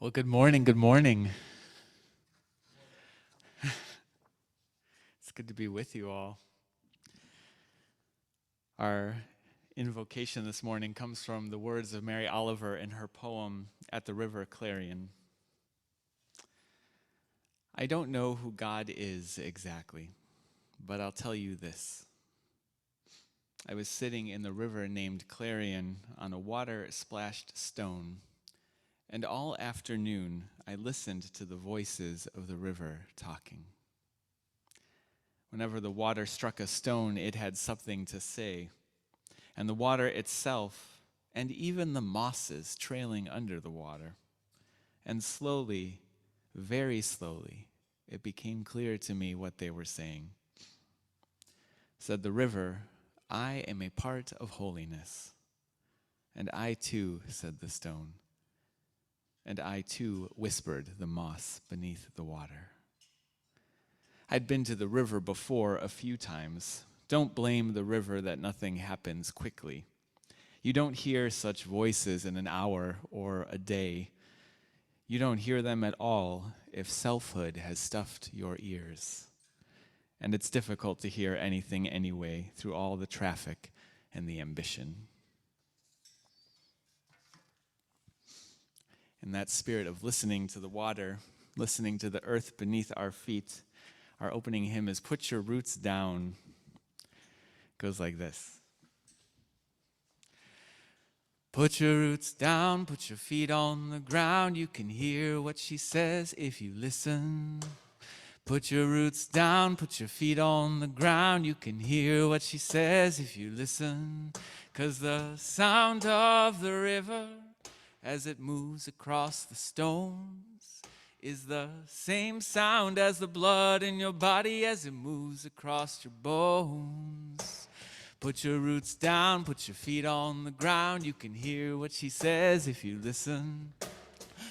Well, good morning. Good morning. It's good to be with you all. Our invocation this morning comes from the words of Mary Oliver in her poem, At the River Clarion. I don't know who God is exactly, but I'll tell you this. I was sitting in the river named Clarion on a water-splashed stone, and all afternoon I listened to the voices of the river talking. Whenever the water struck a stone, it had something to say, and the water itself, and even the mosses trailing under the water. And slowly, very slowly, it became clear to me what they were saying. Said the river, I am a part of holiness. And I too, said the stone. And I too, whispered the moss beneath the water. I'd been to the river before a few times. Don't blame the river that nothing happens quickly. You don't hear such voices in an hour or a day. You don't hear them at all if selfhood has stuffed your ears. And it's difficult to hear anything anyway through all the traffic and the ambition. In that spirit of listening to the water, listening to the earth beneath our feet, our opening hymn is Put Your Roots Down. It goes like this. Put your roots down, put your feet on the ground. You can hear what she says if you listen. Put your roots down, put your feet on the ground. You can hear what she says if you listen. 'Cause the sound of the river as it moves across the stones is the same sound as the blood in your body as it moves across your bones. Put your roots down, put your feet on the ground. You can hear what she says if you listen.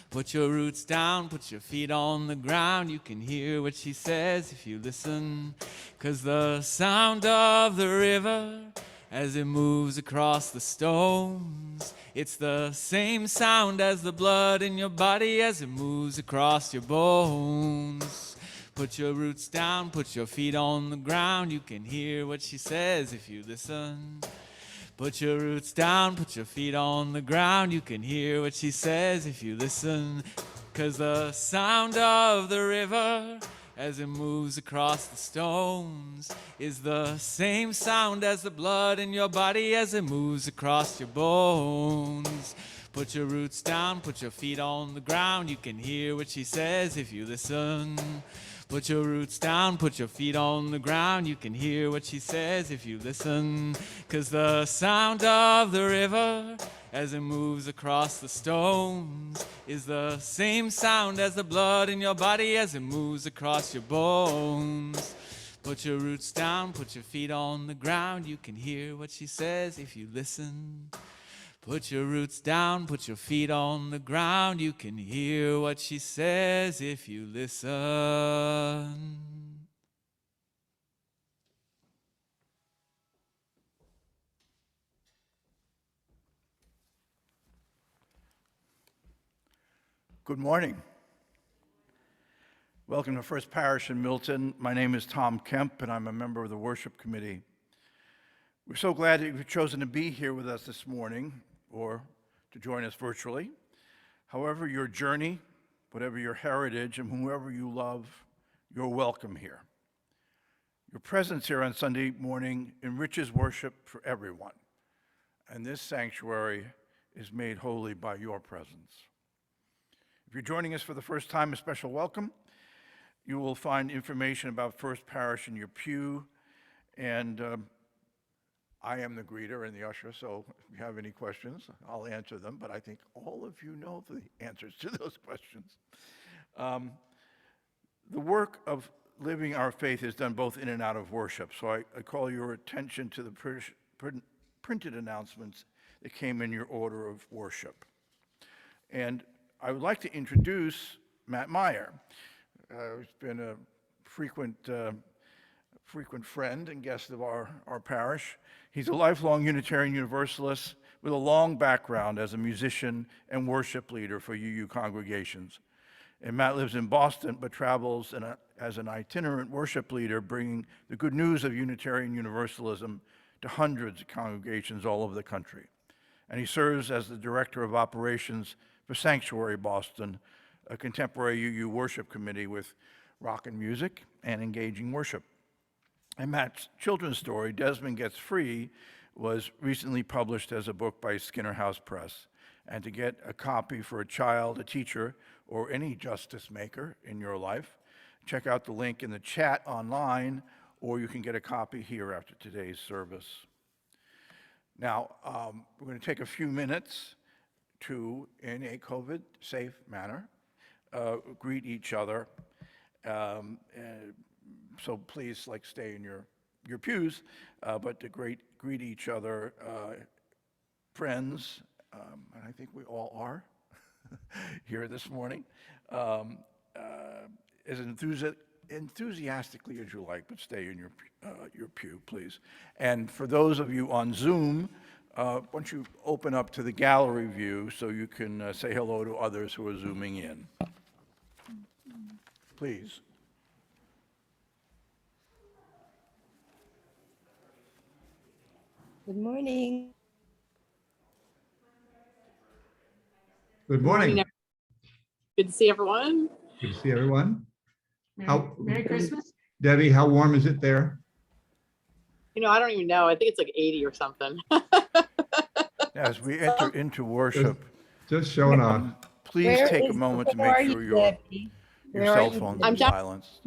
Put your roots down, put your feet on the ground. You can hear what she says if you listen. 'Cause the sound of the river as it moves across the stones, it's the same sound as the blood in your body as it moves across your bones. Put your roots down, put your feet on the ground. You can hear what she says if you listen. Put your roots down, put your feet on the ground. You can hear what she says if you listen. 'Cause the sound of the river as it moves across the stones is the same sound as the blood in your body as it moves across your bones. Put your roots down, put your feet on the ground. You can hear what she says if you listen. Put your roots down, put your feet on the ground. You can hear what she says if you listen. 'Cause the sound of the river as it moves across the stones is the same sound as the blood in your body as it moves across your bones. Put your roots down, put your feet on the ground. You can hear what she says if you listen. Put your roots down, put your feet on the ground. You can hear what she says if you listen. Good morning. Welcome to First Parish in Milton. My name is Tom Kemp, and I'm a member of the worship committee. We're so glad that you've chosen to be here with us this morning or to join us virtually. However your journey, whatever your heritage, and whoever you love, you're welcome here. Your presence here on Sunday morning enriches worship for everyone, and this sanctuary is made holy by your presence. If you're joining us for the first time, a special welcome. You will find information about First Parish in your pew, and I am the greeter and the usher, so if you have any questions, I'll answer them, but I think all of you know the answers to those questions. The work of living our faith is done both in and out of worship, so I call your attention to the printed announcements that came in your order of worship. And I would like to introduce Matt Meyer. He's been a frequent friend and guest of our parish. He's a lifelong Unitarian Universalist, with a long background as a musician and worship leader for UU congregations. And Matt lives in Boston, but travels as an itinerant worship leader, bringing the good news of Unitarian Universalism to hundreds of congregations all over the country. And he serves as the director of operations for Sanctuary Boston, a contemporary UU worship committee with rock and music and engaging worship. And Matt's children's story, Desmond Gets Free, was recently published as a book by Skinner House Press. And to get a copy for a child, a teacher, or any justice maker in your life, check out the link in the chat online, or you can get a copy here after today's service. Now, we're going to take a few minutes to, in a COVID-safe manner, greet each other. So please, stay in your pews, but to greet each other, friends, and I think we all are here this morning, as enthusiastically as you like, but stay in your pew, please. And for those of you on Zoom, why don't you open up to the gallery view so you can say hello to others who are Zooming in. Please. Good morning. Good morning. Good to see everyone. Good to see everyone. Merry Christmas. Debbie, how warm is it there? I don't even know. I think it's like 80 or something. As we enter into worship, Just showing off. please take a moment to make sure your cell phones are silenced.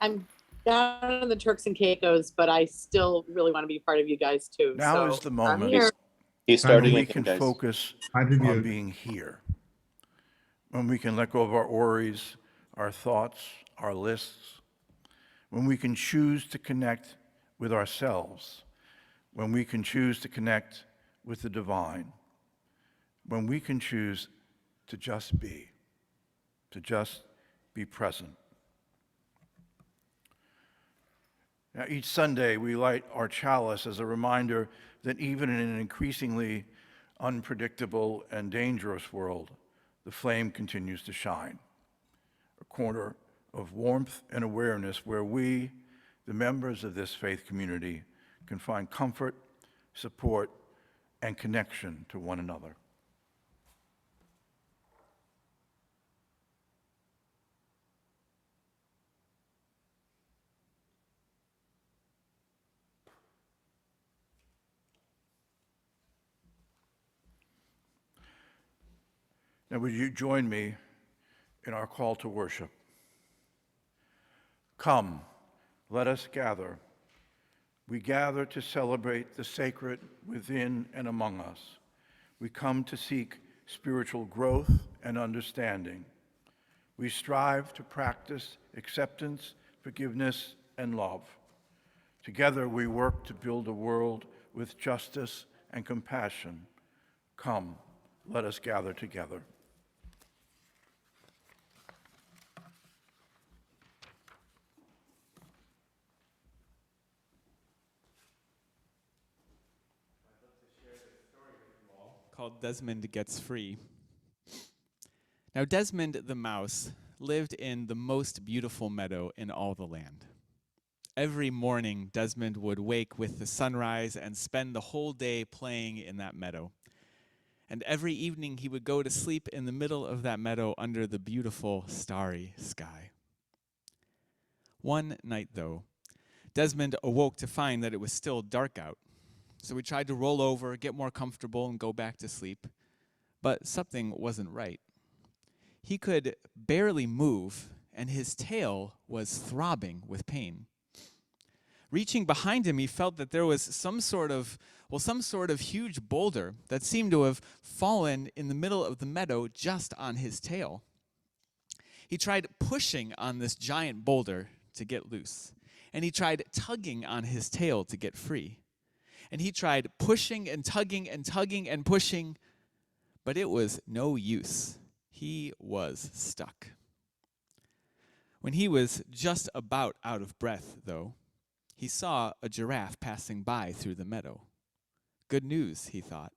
I'm down in the Turks and Caicos, but I still really want to be part of you guys too. Now so is the I'm moment here. He's starting when we again, can guys. focus Time to on mute. being here. When we can let go of our worries, our thoughts, our lists. When we can choose to connect with ourselves. When we can choose to connect with the divine. When we can choose to just be present. Now, each Sunday, we light our chalice as a reminder that even in an increasingly unpredictable and dangerous world, the flame continues to shine. A corner of warmth and awareness where we, the members of this faith community, can find comfort, support, and connection to one another. Now, would you join me in our call to worship? Come, let us gather. We gather to celebrate the sacred within and among us. We come to seek spiritual growth and understanding. We strive to practice acceptance, forgiveness, and love. Together, we work to build a world with justice and compassion. Come, let us gather together. Called Desmond Gets Free. Now, Desmond the mouse lived in the most beautiful meadow in all the land. Every morning, Desmond would wake with the sunrise and spend the whole day playing in that meadow. And every evening, he would go to sleep in the middle of that meadow under the beautiful starry sky. One night, though, Desmond awoke to find that it was still dark out. So he tried to roll over, get more comfortable, and go back to sleep. But something wasn't right. He could barely move, and his tail was throbbing with pain. Reaching behind him, he felt that there was some sort of huge boulder that seemed to have fallen in the middle of the meadow just on his tail. He tried pushing on this giant boulder to get loose, and he tried tugging on his tail to get free. And he tried pushing and tugging and tugging and pushing, but it was no use. He was stuck. When he was just about out of breath, though, he saw a giraffe passing by through the meadow. Good news, he thought.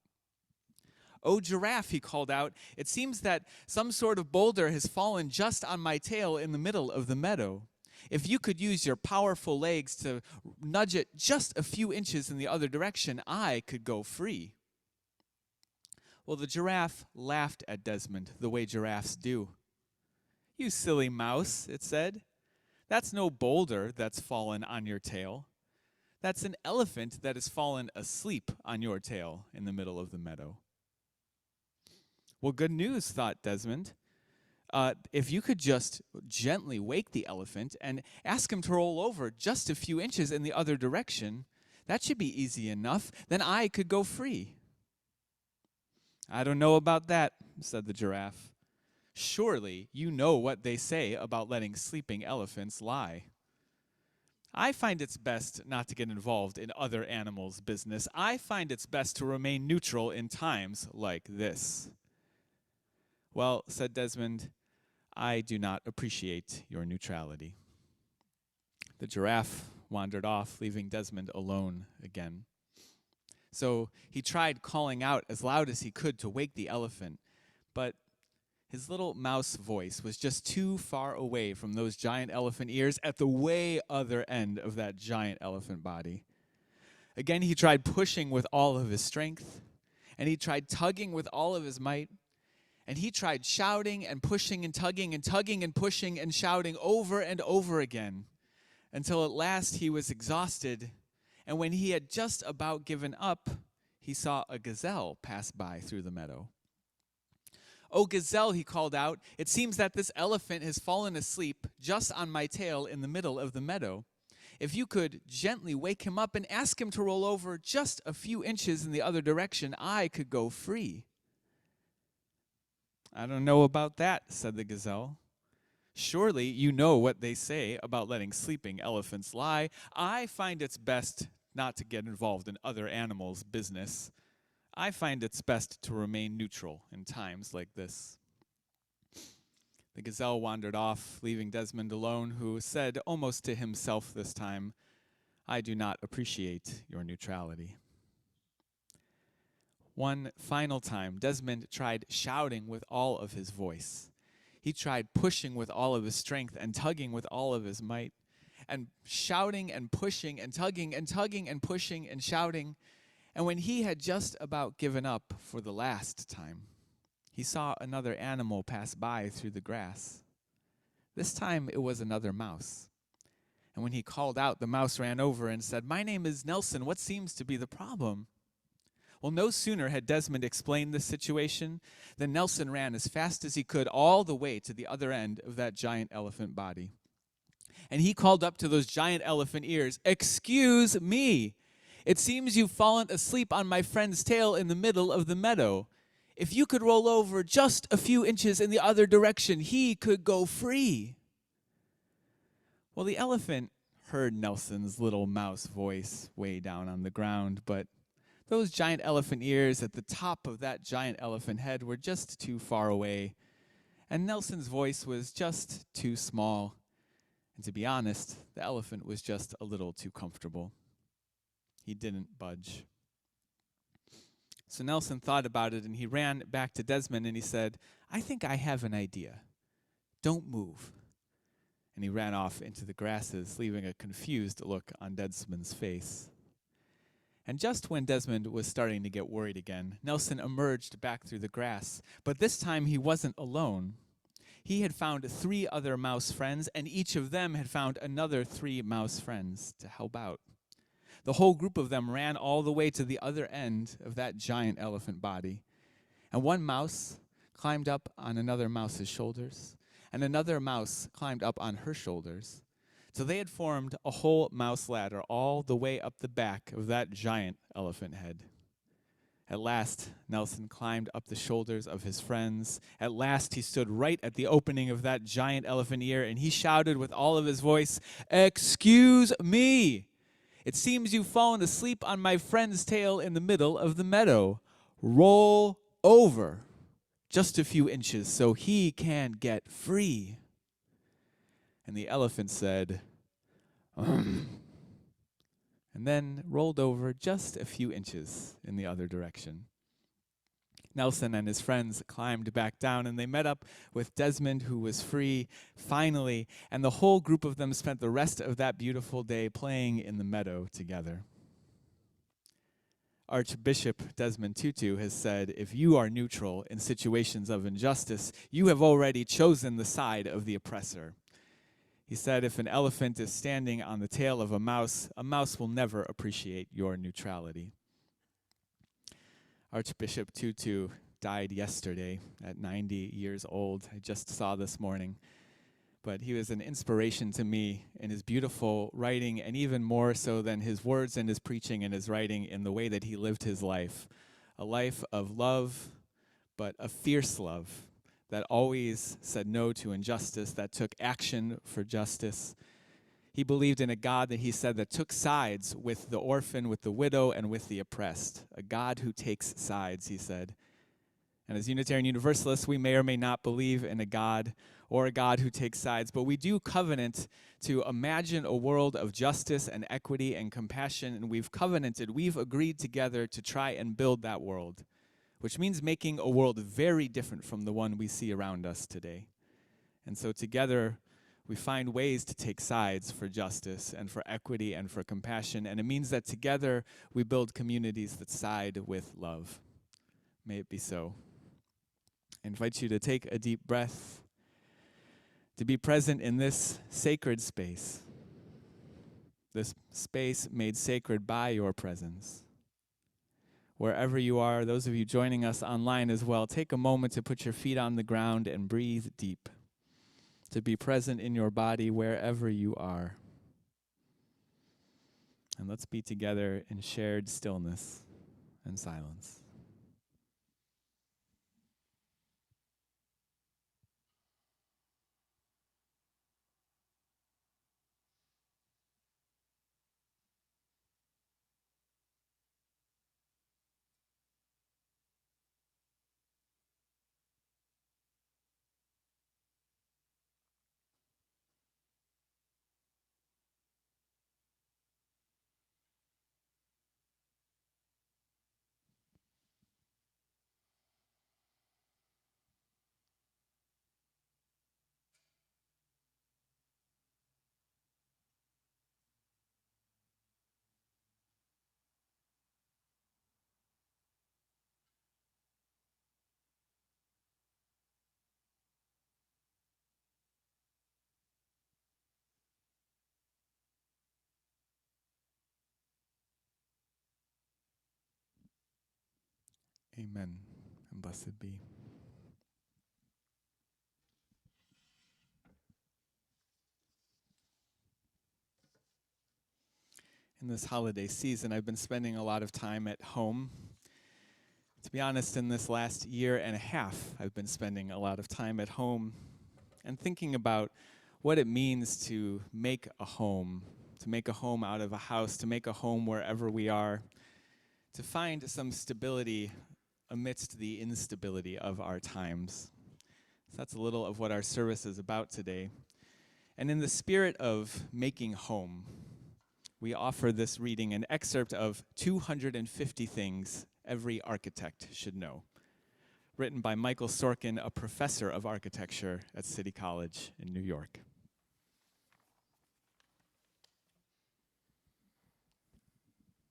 "Oh, giraffe," he called out, "it seems that some sort of boulder has fallen just on my tail in the middle of the meadow. If you could use your powerful legs to nudge it just a few inches in the other direction, I could go free." Well, the giraffe laughed at Desmond the way giraffes do. "You silly mouse," it said. "That's no boulder that's fallen on your tail. That's an elephant that has fallen asleep on your tail in the middle of the meadow." Well, good news, thought Desmond. If you could just gently wake the elephant and ask him to roll over just a few inches in the other direction, that should be easy enough. Then I could go free. "I don't know about that," said the giraffe. "Surely you know what they say about letting sleeping elephants lie. I find it's best not to get involved in other animals' business. I find it's best to remain neutral in times like this." "Well," said Desmond, "I do not appreciate your neutrality." The giraffe wandered off, leaving Desmond alone again. So he tried calling out as loud as he could to wake the elephant, but his little mouse voice was just too far away from those giant elephant ears at the way other end of that giant elephant body. Again, he tried pushing with all of his strength, and he tried tugging with all of his might, and he tried shouting and pushing and tugging and tugging and pushing and shouting over and over again, until at last he was exhausted, and when he had just about given up, he saw a gazelle pass by through the meadow. "Oh, gazelle," he called out, "it seems that this elephant has fallen asleep just on my tail in the middle of the meadow. If you could gently wake him up and ask him to roll over just a few inches in the other direction, I could go free." "I don't know about that," said the gazelle. "Surely you know what they say about letting sleeping elephants lie. I find it's best not to get involved in other animals' business. I find it's best to remain neutral in times like this." The gazelle wandered off, leaving Desmond alone, who said, almost to himself this time, "I do not appreciate your neutrality." One final time, Desmond tried shouting with all of his voice. He tried pushing with all of his strength and tugging with all of his might, and shouting and pushing and tugging and tugging and pushing and shouting. And when he had just about given up for the last time, he saw another animal pass by through the grass. This time it was another mouse. And when he called out, the mouse ran over and said, "My name is Nelson. What seems to be the problem?" Well, no sooner had Desmond explained the situation than Nelson ran as fast as he could all the way to the other end of that giant elephant body. And he called up to those giant elephant ears, "Excuse me. It seems you've fallen asleep on my friend's tail in the middle of the meadow. If you could roll over just a few inches in the other direction, he could go free." Well, the elephant heard Nelson's little mouse voice way down on the ground, but those giant elephant ears at the top of that giant elephant head were just too far away, and Nelson's voice was just too small. And to be honest, the elephant was just a little too comfortable. He didn't budge. So Nelson thought about it, and he ran back to Desmond, and he said, "I think I have an idea. Don't move." And he ran off into the grasses, leaving a confused look on Desmond's face. And just when Desmond was starting to get worried again, Nelson emerged back through the grass. But this time he wasn't alone. He had found 3 other mouse friends, and each of them had found another 3 mouse friends to help out. The whole group of them ran all the way to the other end of that giant elephant body. And one mouse climbed up on another mouse's shoulders, and another mouse climbed up on her shoulders. So they had formed a whole mouse ladder all the way up the back of that giant elephant head. At last, Nelson climbed up the shoulders of his friends. At last, he stood right at the opening of that giant elephant ear, and he shouted with all of his voice, "Excuse me! It seems you've fallen asleep on my friend's tail in the middle of the meadow. Roll over just a few inches so he can get free." And the elephant said, and then rolled over just a few inches in the other direction. Nelson and his friends climbed back down, and they met up with Desmond, who was free, finally, and the whole group of them spent the rest of that beautiful day playing in the meadow together. Archbishop Desmond Tutu has said, if you are neutral in situations of injustice, you have already chosen the side of the oppressor. He said, if an elephant is standing on the tail of a mouse will never appreciate your neutrality. Archbishop Tutu died yesterday at 90 years old. I just saw this morning. But he was an inspiration to me in his beautiful writing, and even more so than his words and his preaching and his writing, in the way that he lived his life. A life of love, but a fierce love that always said no to injustice, that took action for justice. He believed in a God that he said that took sides with the orphan, with the widow, and with the oppressed. A God who takes sides, he said. And as Unitarian Universalists, we may or may not believe in a God or a God who takes sides, but we do covenant to imagine a world of justice and equity and compassion, and we've agreed together to try and build that world, which means making a world very different from the one we see around us today. And so together, we find ways to take sides for justice and for equity and for compassion, and it means that together we build communities that side with love. May it be so. I invite you to take a deep breath, to be present in this sacred space, this space made sacred by your presence. Wherever you are, those of you joining us online as well, take a moment to put your feet on the ground and breathe deep, to be present in your body wherever you are. And let's be together in shared stillness and silence. Amen, and blessed be. In this holiday season, I've been spending a lot of time at home. To be honest, in this last year and a half, I've been spending a lot of time at home and thinking about what it means to make a home out of a house, to make a home wherever we are, to find some stability amidst the instability of our times. So that's a little of what our service is about today. And in the spirit of making home, we offer this reading, an excerpt of 250 Things Every Architect Should Know, written by Michael Sorkin, a professor of architecture at City College in New York. Do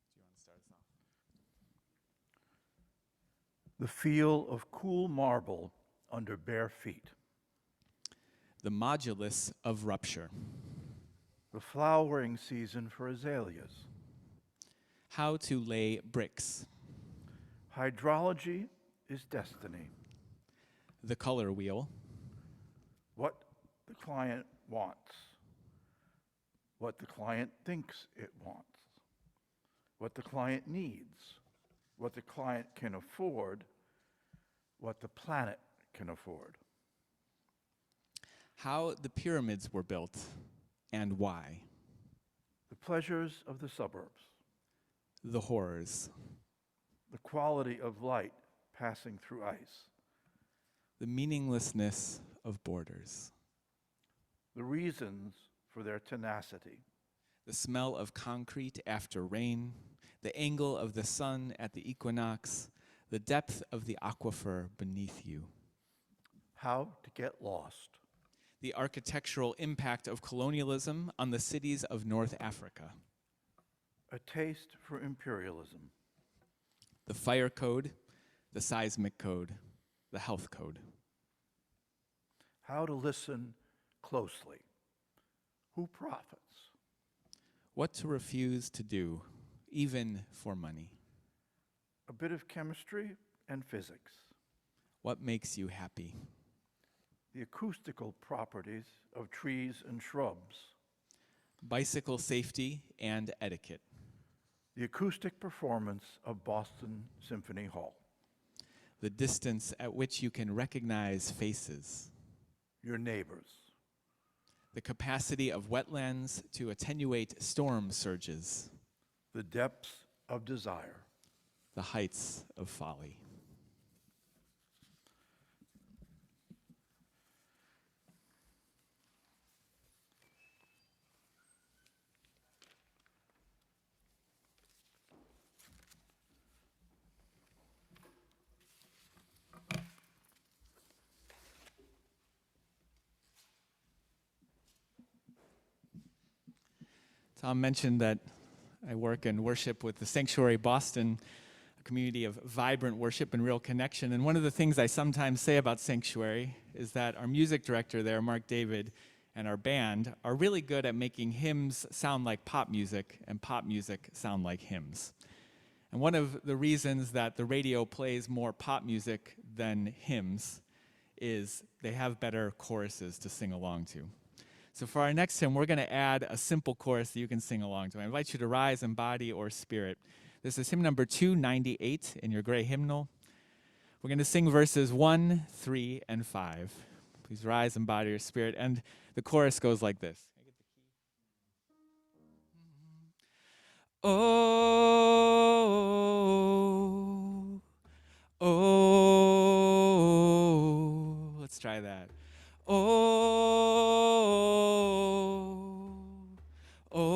you want to start us off? The feel of cool marble under bare feet. The modulus of rupture. The flowering season for azaleas. How to lay bricks. Hydrology is destiny. The color wheel. What the client wants. What the client thinks it wants. What the client needs. What the client can afford. What the planet can afford. How the pyramids were built and why. The pleasures of the suburbs. The horrors. The quality of light passing through ice. The meaninglessness of borders. The reasons for their tenacity. The smell of concrete after rain. The angle of the sun at the equinox. the depth of the aquifer beneath you, how to get lost, the architectural impact of colonialism on the cities of North Africa, a taste for imperialism, the fire code, the seismic code, the health code, how to listen closely, who profits, what to refuse to do, even for money, a bit of chemistry and physics, what makes you happy, the acoustical properties of trees and shrubs, bicycle safety and etiquette, the acoustic performance of Boston Symphony Hall, the distance at which you can recognize faces, your neighbors, the capacity of wetlands to attenuate storm surges, the depths of desire. the heights of folly. Tom mentioned that I work and worship with the Sanctuary Boston, a community of vibrant worship and real connection. And one of the things I sometimes say about Sanctuary is that our music director there, Mark David, and our band are really good at making hymns sound like pop music and pop music sound like hymns. And one of the reasons that the radio plays more pop music than hymns is they have better choruses to sing along to. So for our next hymn, we're going to add a simple chorus that you can sing along to. I invite you to rise in body or spirit. This is hymn number 298 in your gray hymnal. We're going to sing verses 1, 3, and 5. Please rise in body or spirit. And the chorus goes like this. Oh, oh, let's try that. Oh, oh,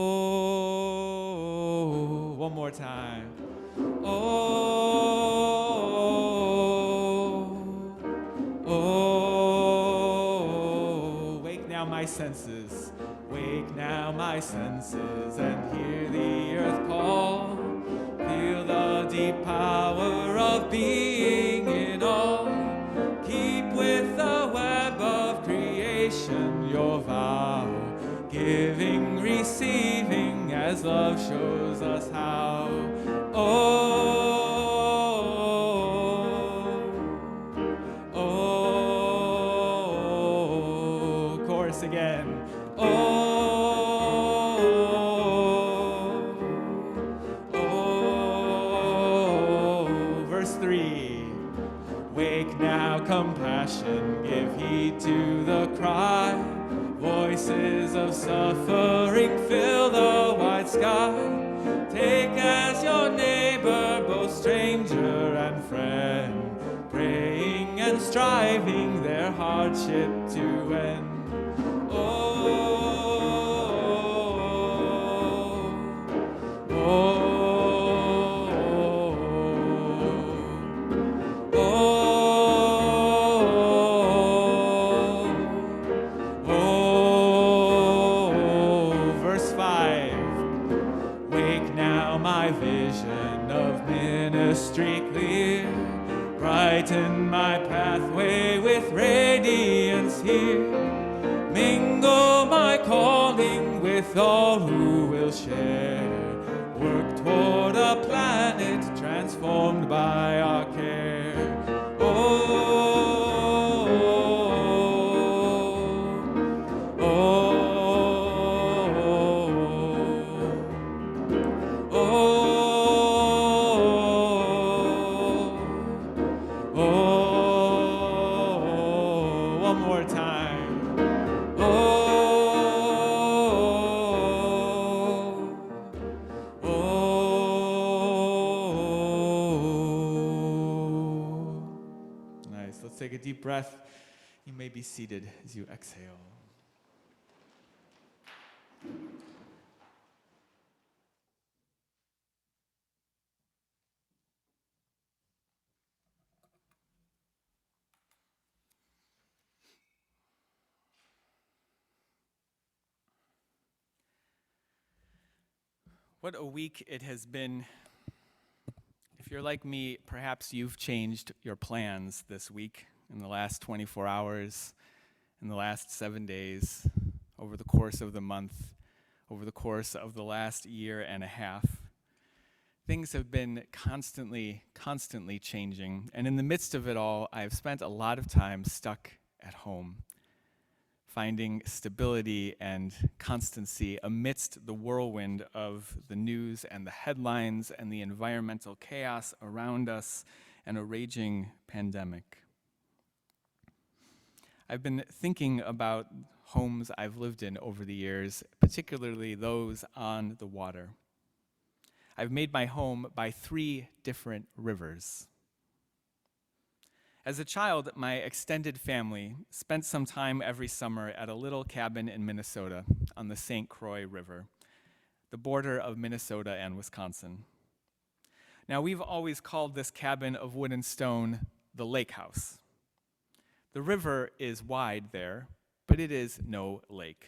one more time. Oh, oh, wake now my senses, wake now my senses, and hear the earth call. Feel the deep power of being in all. Keep with the web of creation your vow, giving, receiving, as love shows us how. Oh, oh, chorus again. Oh, oh, verse 3. Wake now, compassion, give heed to the cry. Voices of suffering fill the wide sky. Take as your neighbor both stranger and friend, praying and striving their hardship to end. Oh, oh, verse 5. Wake now my vision of ministry clear. Brighten my pathway with radiance here. Mingle my calling with all who will share. Work toward a planet transformed by our care. Oh, oh, oh, oh, one more time. Oh, oh. Nice. Let's take a deep breath. You may be seated as you exhale. What a week it has been. If you're like me, perhaps you've changed your plans this week, in the last 24 hours, in the last 7 days, over the course of the month, over the course of the last year and a half. Things have been constantly changing, and in the midst of it all, I've spent a lot of time stuck at home, finding stability and constancy amidst the whirlwind of the news and the headlines and the environmental chaos around us and a raging pandemic. I've been thinking about homes I've lived in over the years, particularly those on the water. I've made my home by 3 different rivers. As a child, my extended family spent some time every summer at a little cabin in Minnesota on the St. Croix River, the border of Minnesota and Wisconsin. Now, we've always called this cabin of wood and stone the lake house. The river is wide there, but it is no lake.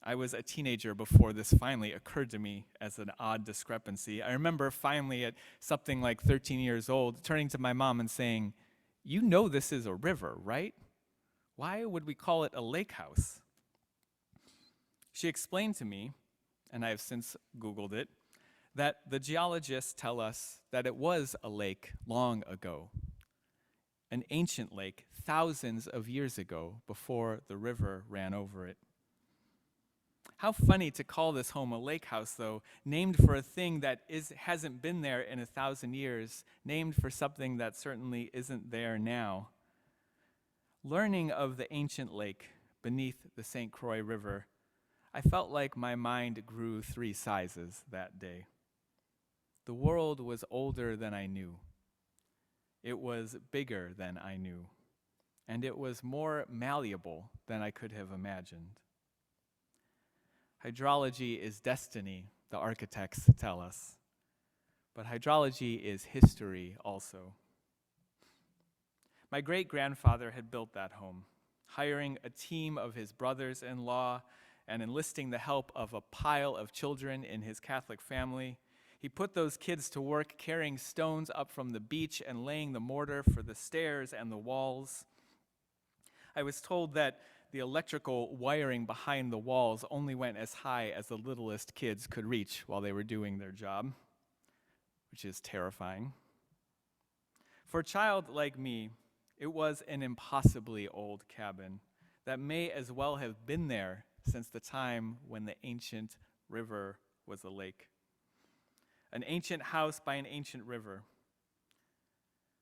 I was a teenager before this finally occurred to me as an odd discrepancy. I remember finally at something like 13 years old, turning to my mom and saying, "You know this is a river, right? Why would we call it a lake house?" She explained to me, and I have since Googled it, that the geologists tell us that it was a lake long ago, an ancient lake thousands of years ago before the river ran over it. How funny to call this home a lake house, though, named for a thing that hasn't been there in 1,000 years, named for something that certainly isn't there now. Learning of the ancient lake beneath the St. Croix River, I felt like my mind grew 3 sizes that day. The world was older than I knew. It was bigger than I knew. And it was more malleable than I could have imagined. Hydrology is destiny, the architects tell us. But hydrology is history also. My great-grandfather had built that home, hiring a team of his brothers-in-law and enlisting the help of a pile of children in his Catholic family. He put those kids to work carrying stones up from the beach and laying the mortar for the stairs and the walls. I was told that the electrical wiring behind the walls only went as high as the littlest kids could reach while they were doing their job, which is terrifying. For a child like me, it was an impossibly old cabin that may as well have been there since the time when the ancient river was a lake. An ancient house by an ancient river.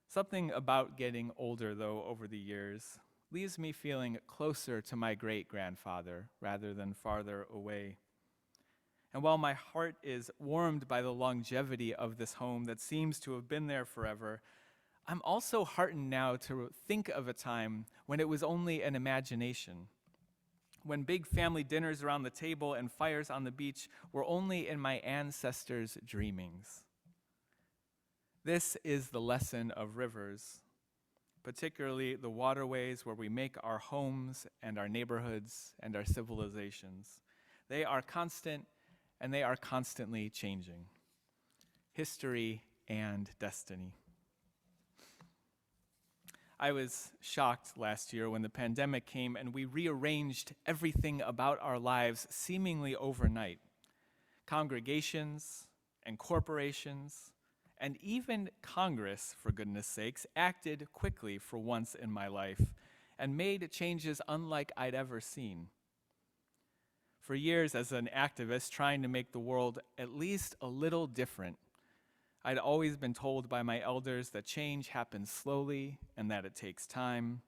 Something about getting older, though, over the years leaves me feeling closer to my great-grandfather rather than farther away. And while my heart is warmed by the longevity of this home that seems to have been there forever, I'm also heartened now to think of a time when it was only an imagination, when big family dinners around the table and fires on the beach were only in my ancestors' dreamings. This is the lesson of rivers, particularly the waterways where we make our homes and our neighborhoods and our civilizations. They are constant and they are constantly changing. History and destiny. I was shocked last year when the pandemic came and we rearranged everything about our lives seemingly overnight. Congregations and corporations and even Congress, for goodness sakes, acted quickly for once in my life and made changes unlike I'd ever seen. For years as an activist trying to make the world at least a little different, I'd always been told by my elders that change happens slowly and that it takes time.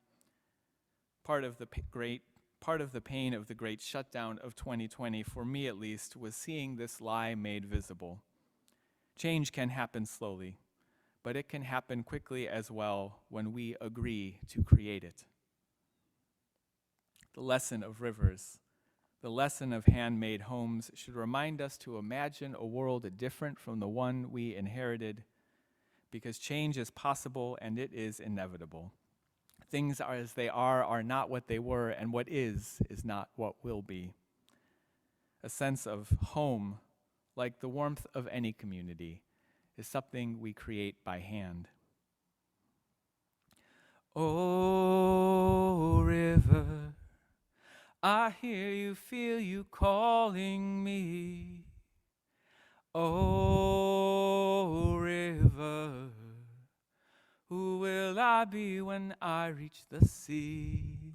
Part of the pain of the great shutdown of 2020, for me at least, was seeing this lie made visible. Change can happen slowly, but it can happen quickly as well when we agree to create it. The lesson of rivers, the lesson of handmade homes should remind us to imagine a world different from the one we inherited, because change is possible and it is inevitable. Things are as they are not what they were, and what is not what will be. A sense of home like the warmth of any community, is something we create by hand. Oh, river, I hear you, feel you calling me. Oh, river, who will I be when I reach the sea?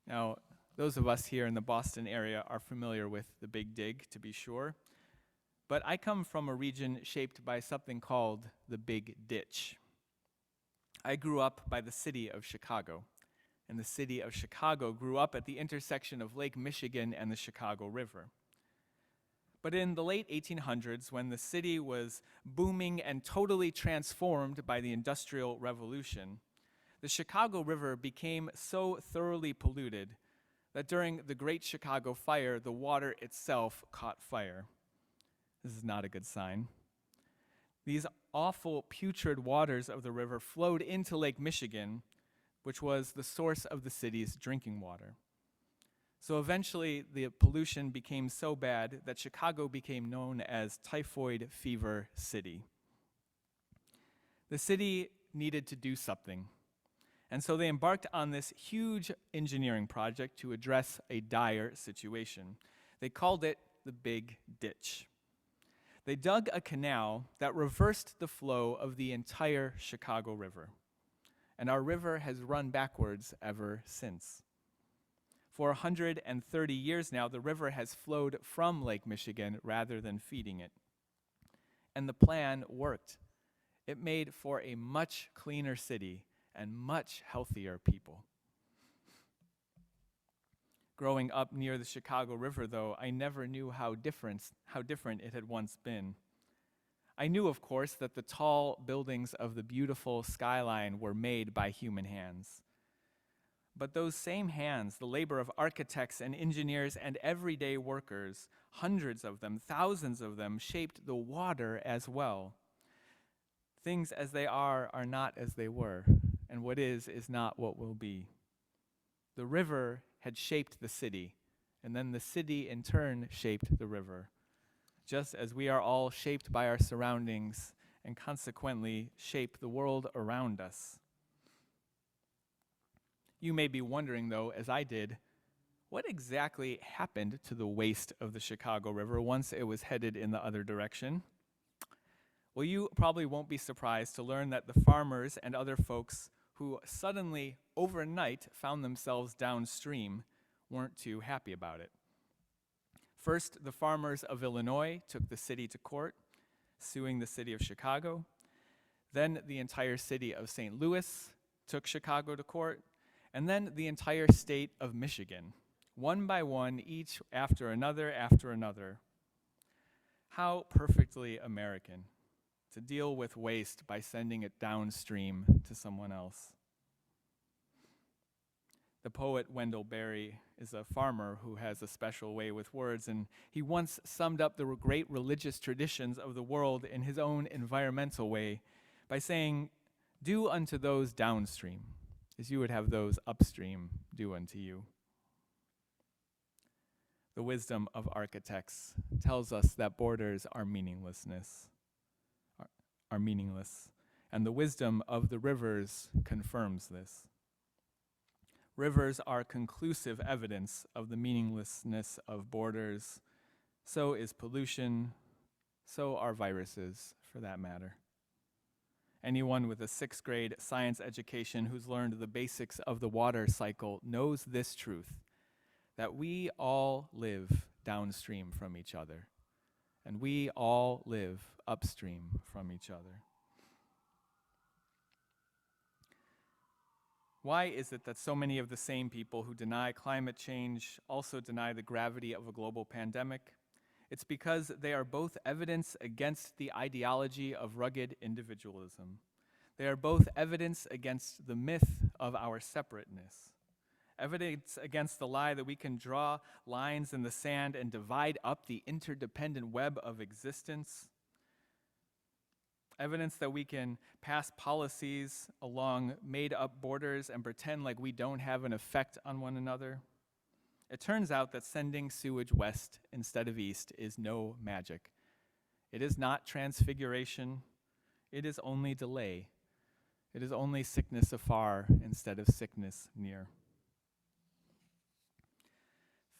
Now, those of us here in the Boston area are familiar with the Big Dig, to be sure. But I come from a region shaped by something called the Big Ditch. I grew up by the city of Chicago, and the city of Chicago grew up at the intersection of Lake Michigan and the Chicago River. But in the late 1800s, when the city was booming and totally transformed by the Industrial Revolution, the Chicago River became so thoroughly polluted that during the Great Chicago Fire, the water itself caught fire. This is not a good sign. These awful, putrid waters of the river flowed into Lake Michigan, which was the source of the city's drinking water. So eventually, the pollution became so bad that Chicago became known as Typhoid Fever City. The city needed to do something, and so they embarked on this huge engineering project to address a dire situation. They called it the Big Ditch. They dug a canal that reversed the flow of the entire Chicago River, and our river has run backwards ever since. For 130 years now, the river has flowed from Lake Michigan rather than feeding it. And the plan worked. It made for a much cleaner city and much healthier people. Growing up near the Chicago River, though, I never knew how different it had once been. I knew, of course, that the tall buildings of the beautiful skyline were made by human hands. But those same hands, the labor of architects and engineers and everyday workers, hundreds of them, thousands of them, shaped the water as well. Things as they are not as they were, and what is not what will be. The river had shaped the city, and then the city in turn shaped the river, just as we are all shaped by our surroundings and consequently shape the world around us. You may be wondering, though, as I did, what exactly happened to the waste of the Chicago River once it was headed in the other direction? Well, you probably won't be surprised to learn that the farmers and other folks who suddenly, overnight, found themselves downstream weren't too happy about it. First, the farmers of Illinois took the city to court, suing the city of Chicago. Then the entire city of St. Louis took Chicago to court, and then the entire state of Michigan, one by one, each after another after another. How perfectly American to deal with waste by sending it downstream to someone else. The poet Wendell Berry is a farmer who has a special way with words, and he once summed up the great religious traditions of the world in his own environmental way by saying, "Do unto those downstream as you would have those upstream do unto you." The wisdom of architects tells us that borders are meaningless, and the wisdom of the rivers confirms this. Rivers are conclusive evidence of the meaninglessness of borders. So is pollution, so are viruses, for that matter. Anyone with a 6th grade science education who's learned the basics of the water cycle knows this truth, that we all live downstream from each other, and we all live upstream from each other. Why is it that so many of the same people who deny climate change also deny the gravity of a global pandemic? It's because they are both evidence against the ideology of rugged individualism. They are both evidence against the myth of our separateness, evidence against the lie that we can draw lines in the sand and divide up the interdependent web of existence, evidence that we can pass policies along made-up borders and pretend like we don't have an effect on one another, It turns out that sending sewage west instead of east is no magic. It is not transfiguration. It is only delay. It is only sickness afar instead of sickness near.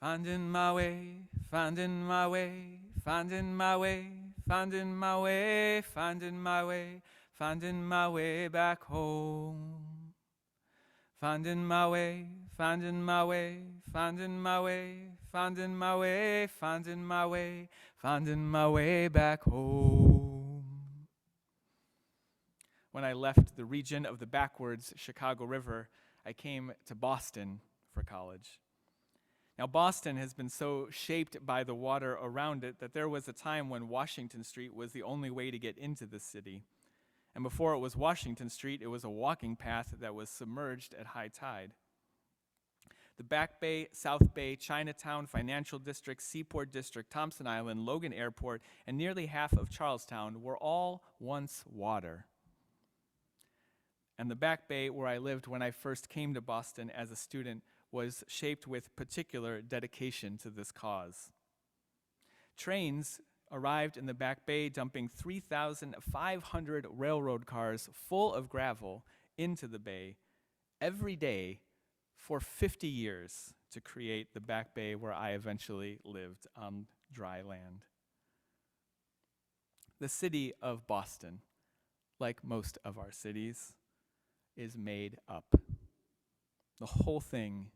Finding my way, finding my way, finding my way, finding my way, finding my way, finding my way back home. Finding my way, finding my way, finding my way, finding my way, finding my way, finding my way back home. When I left the region of the backwards Chicago River, I came to Boston for college. Now, Boston has been so shaped by the water around it that there was a time when Washington Street was the only way to get into the city. And before it was Washington Street, it was a walking path that was submerged at high tide. The Back Bay, South Bay, Chinatown, Financial District, Seaport District, Thompson Island, Logan Airport, and nearly half of Charlestown were all once water. And the Back Bay, where I lived when I first came to Boston as a student, was shaped with particular dedication to this cause. Trains arrived in the Back Bay dumping 3,500 railroad cars full of gravel into the bay every day for 50 years to create the Back Bay where I eventually lived on dry land. The city of Boston, like most of our cities, is made up. The whole thing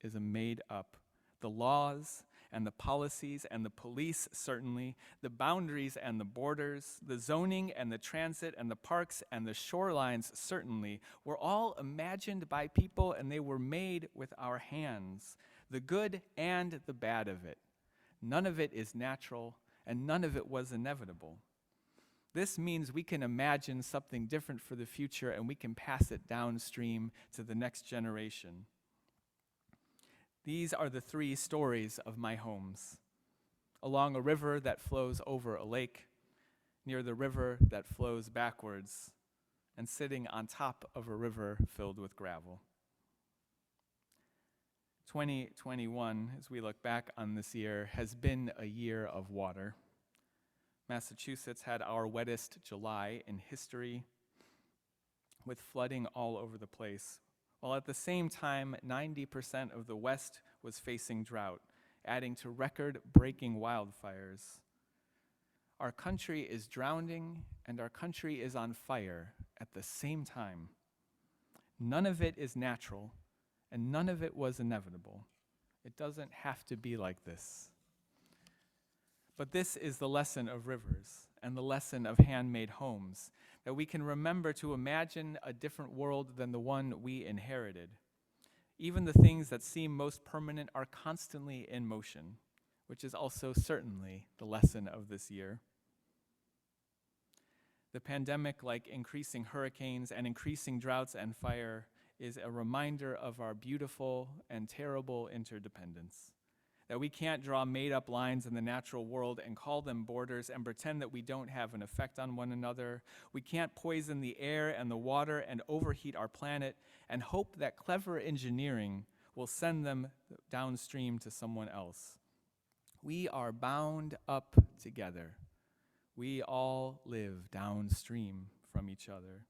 is made up. The laws and the policies and the police, certainly, the boundaries and the borders, the zoning and the transit and the parks and the shorelines, certainly, were all imagined by people, and they were made with our hands, the good and the bad of it. None of it is natural, and none of it was inevitable. This means we can imagine something different for the future, and we can pass it downstream to the next generation. These are the three stories of my homes. Along a river that flows over a lake, near the river that flows backwards, and sitting on top of a river filled with gravel. 2021, as we look back on this year, has been a year of water. Massachusetts had our wettest July in history, with flooding all over the place, while at the same time, 90% of the West was facing drought, adding to record-breaking wildfires. Our country is drowning, and our country is on fire at the same time. None of it is natural, and none of it was inevitable. It doesn't have to be like this. But this is the lesson of rivers and the lesson of handmade homes, that we can remember to imagine a different world than the one we inherited. Even the things that seem most permanent are constantly in motion, which is also certainly the lesson of this year. The pandemic, like increasing hurricanes and increasing droughts and fire, is a reminder of our beautiful and terrible interdependence. That we can't draw made-up lines in the natural world and call them borders and pretend that we don't have an effect on one another. We can't poison the air and the water and overheat our planet and hope that clever engineering will send them downstream to someone else. We are bound up together. We all live downstream from each other.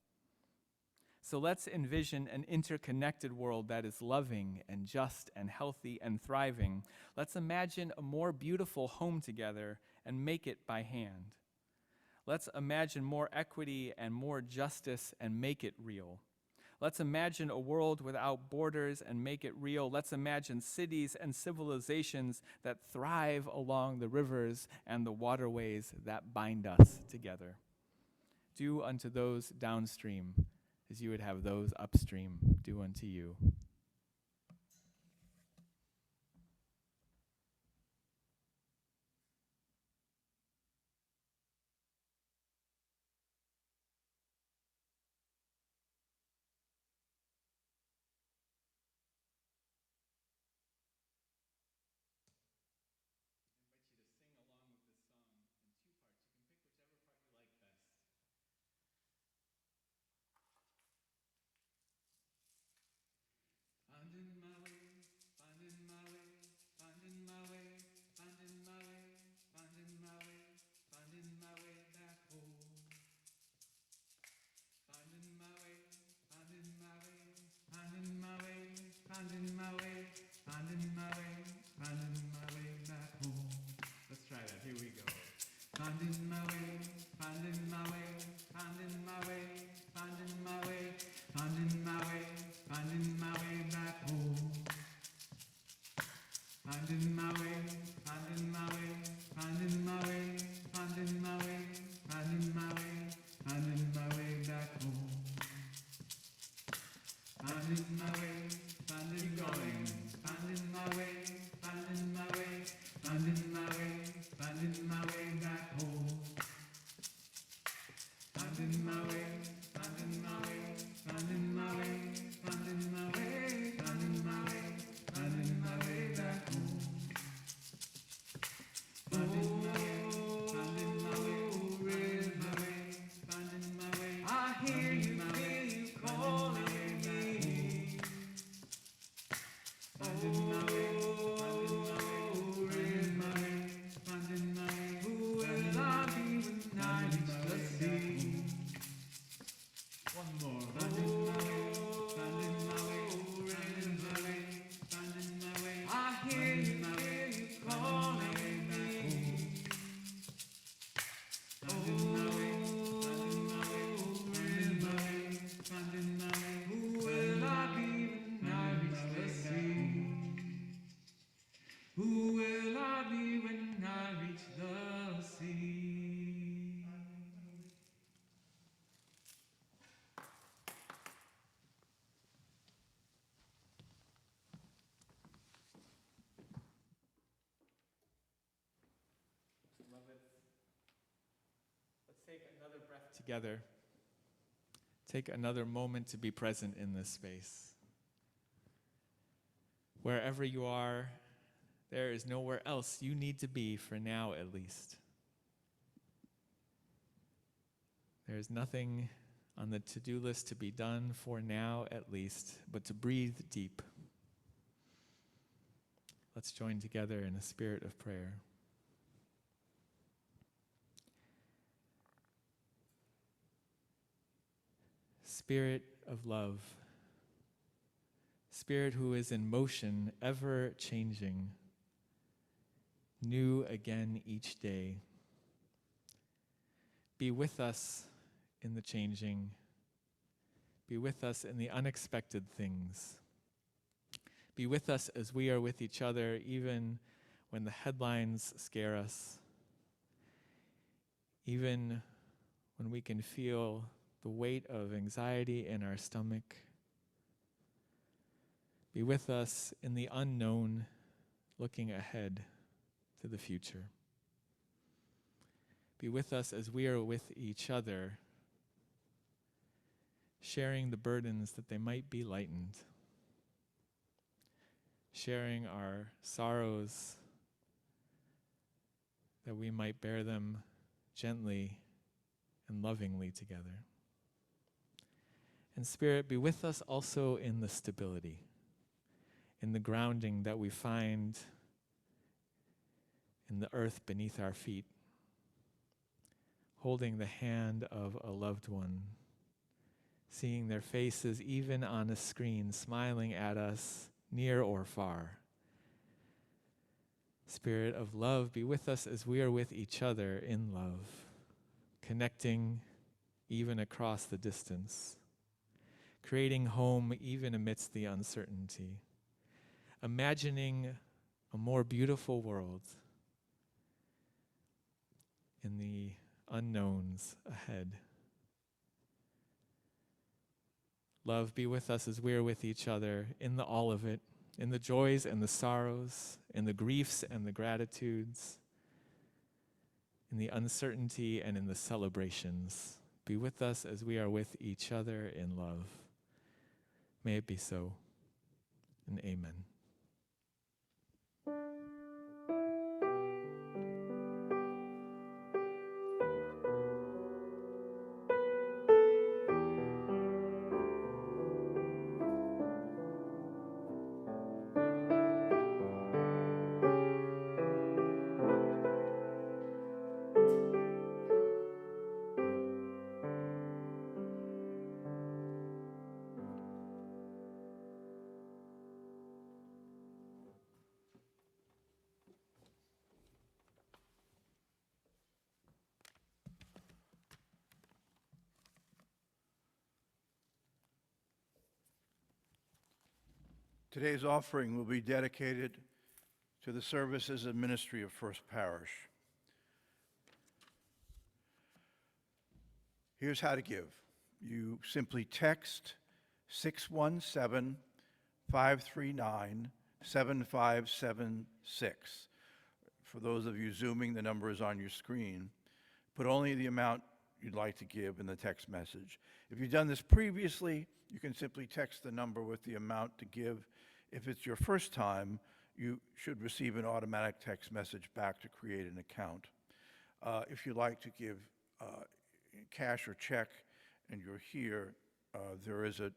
So let's envision an interconnected world that is loving and just and healthy and thriving. Let's imagine a more beautiful home together and make it by hand. Let's imagine more equity and more justice and make it real. Let's imagine a world without borders and make it real. Let's imagine cities and civilizations that thrive along the rivers and the waterways that bind us together. Do unto those downstream as you would have those upstream do unto you. finding my way, finding my way, finding my way, finding my way, finding my way, finding my way back home. Finding my way, finding going, finding my way, finding my way, finding my way, finding my way back home. Finding my way, finding my way, finding my way, finding my way, finding my way, finding my way back home. Finding my way, finding my way, finding my way, finding my way. I hear you, feel you calling me. Finding my way, finding my way, finding my way. Who will I be when I reach the sea? One more. Finding my way, finding my way, finding my way, finding my way. I hear you calling me. Finding my way, finding my way, finding my way, finding my way. Who will I be when I reach the sea? Who will I be when I reach the sea? Let's take another breath together. Take another moment to be present in this space. Wherever you are, there is nowhere else you need to be for now, at least. There is nothing on the to-do list to be done for now, at least, but to breathe deep. Let's join together in a spirit of prayer. Spirit of love, Spirit who is in motion, ever changing, new again each day. Be with us in the changing. Be with us in the unexpected things. Be with us as we are with each other, even when the headlines scare us, even when we can feel the weight of anxiety in our stomach. Be with us in the unknown, looking ahead to the future. Be with us as we are with each other, sharing the burdens that they might be lightened, sharing our sorrows that we might bear them gently and lovingly together. And Spirit, be with us also in the stability, in the grounding that we find in the earth beneath our feet, holding the hand of a loved one, seeing their faces even on a screen, smiling at us near or far. Spirit of love, be with us as we are with each other in love, connecting even across the distance, creating home even amidst the uncertainty, imagining a more beautiful world in the unknowns ahead. Love, be with us as we are with each other in all of it, in the joys and the sorrows, in the griefs and the gratitudes, in the uncertainty and in the celebrations. Be with us as we are with each other in love. May it be so, and amen. Today's offering will be dedicated to the services and ministry of First Parish. Here's how to give. You simply text 617-539-7576. For those of you Zooming, the number is on your screen. Put only the amount you'd like to give in the text message. If you've done this previously, you can simply text the number with the amount to give. If it's your first time, you should receive an automatic text message back to create an account. If you'd like to give cash or check and you're here, there is a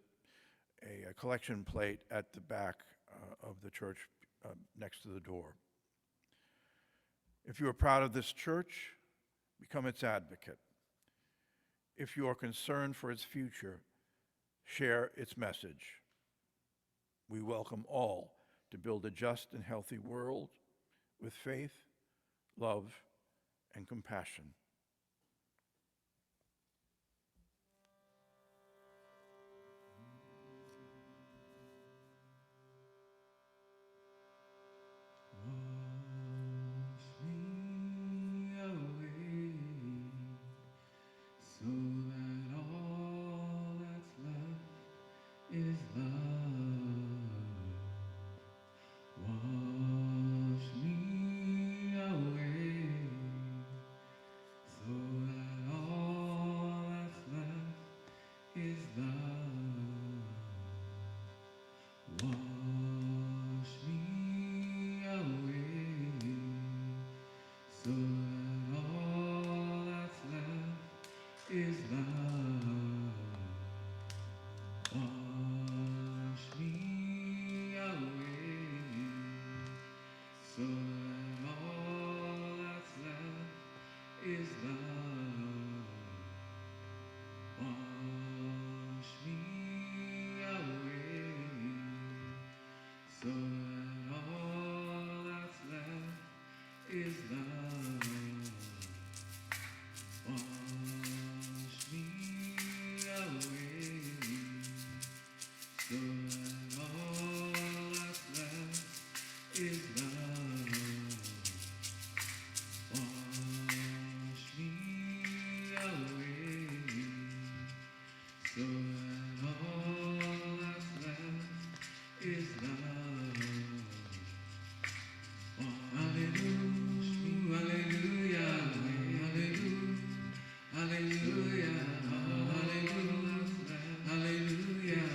collection plate at the back of the church next to the door. If you are proud of this church, become its advocate. If you are concerned for its future, share its message. We welcome all to build a just and healthy world with faith, love, and compassion. Wash me away so that all that's left is love. Wash me away so that all that's left is love. Wash me away so that all that's left is love. Wash me away so that all that's left is love. Wash me away so that all that's left is love. Wash me away so that all that's left is love. Wash me away so that all that's left is love. Hallelujah, hallelujah, hallelujah, hallelujah, hallelujah, hallelujah.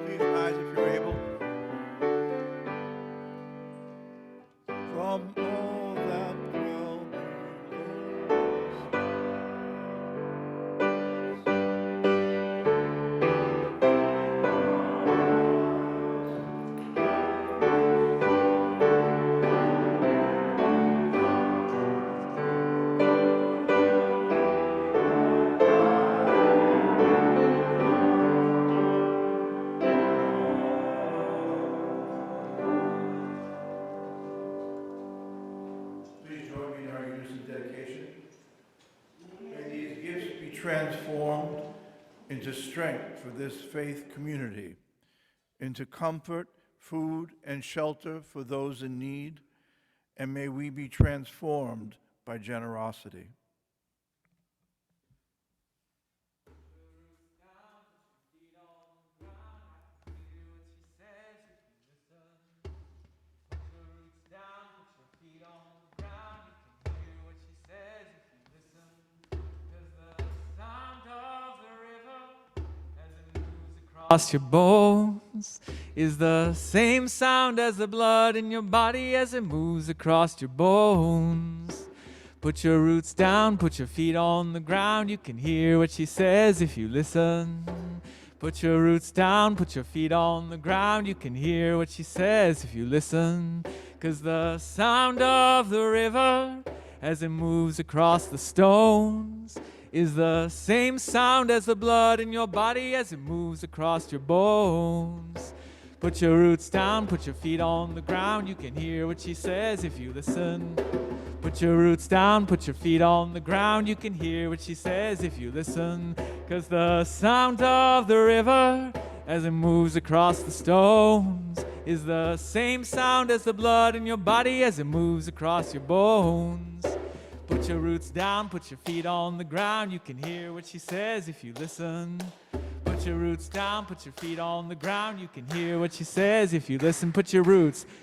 Please rise if you're able. transformed into strength for this faith community, into comfort, food, and shelter for those in need, and may we be transformed by generosity. Across your bones is the same sound as the blood in your body as it moves across your bones. Put your roots down, put your feet on the ground. You can hear what she says if you listen. Put your roots down, put your feet on the ground. You can hear what she says if you listen. 'Cause the sound of the river as it moves across the stones is the same sound as the blood in your body as it moves across your bones. Put your roots down, put your feet on the ground. You can hear what she says if you listen. Put your roots down, put your feet on the ground. You can hear what she says if you listen. 'Cause the sound of the river as it moves across the stones is the same sound as the blood in your body as it moves across your bones. Put your roots down, put your feet on the ground. You can hear what she says if you listen. Put your roots down, put your feet on the ground. You can hear what she says if you listen.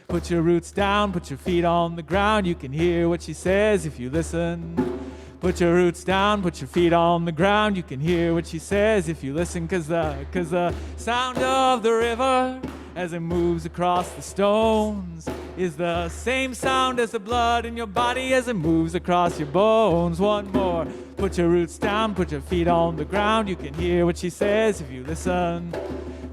Put your roots down, put your feet on the ground. You can hear what she says if you listen. Put your roots down, put your feet on the ground. You can hear what she says if you listen. 'Cause the sound of the river as it moves across the stones is the same sound as the blood in your body as it moves across your bones. One more. Put your roots down, put your feet on the ground. You can hear what she says if you listen.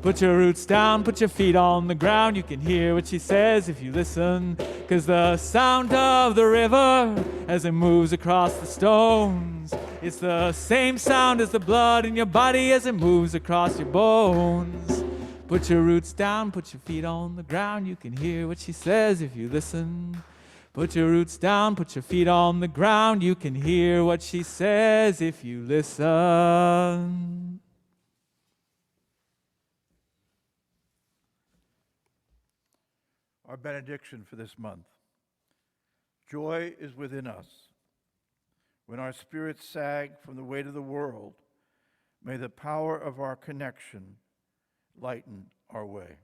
Put your roots down, put your feet on the ground. You can hear what she says if you listen. 'Cause the sound of the river as it moves across the stones, it's the same sound as the blood in your body as it moves across your bones. Put your roots down, put your feet on the ground. You can hear what she says if you listen. Put your roots down, put your feet on the ground. You can hear what she says if you listen. Our benediction for this month. Joy is within us. When our spirits sag from the weight of the world, may the power of our connection lighten our way.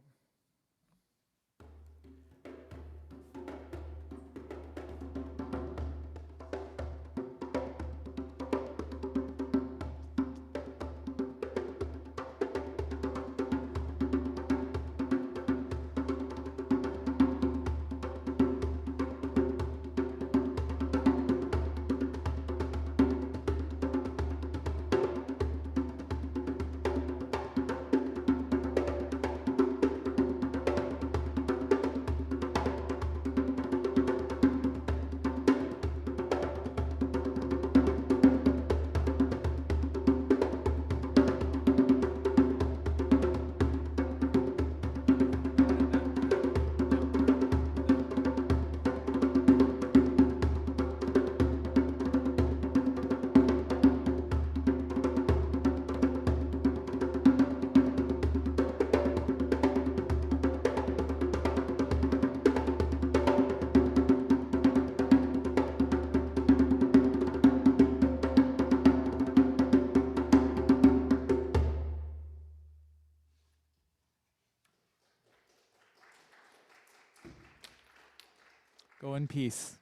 Go in peace.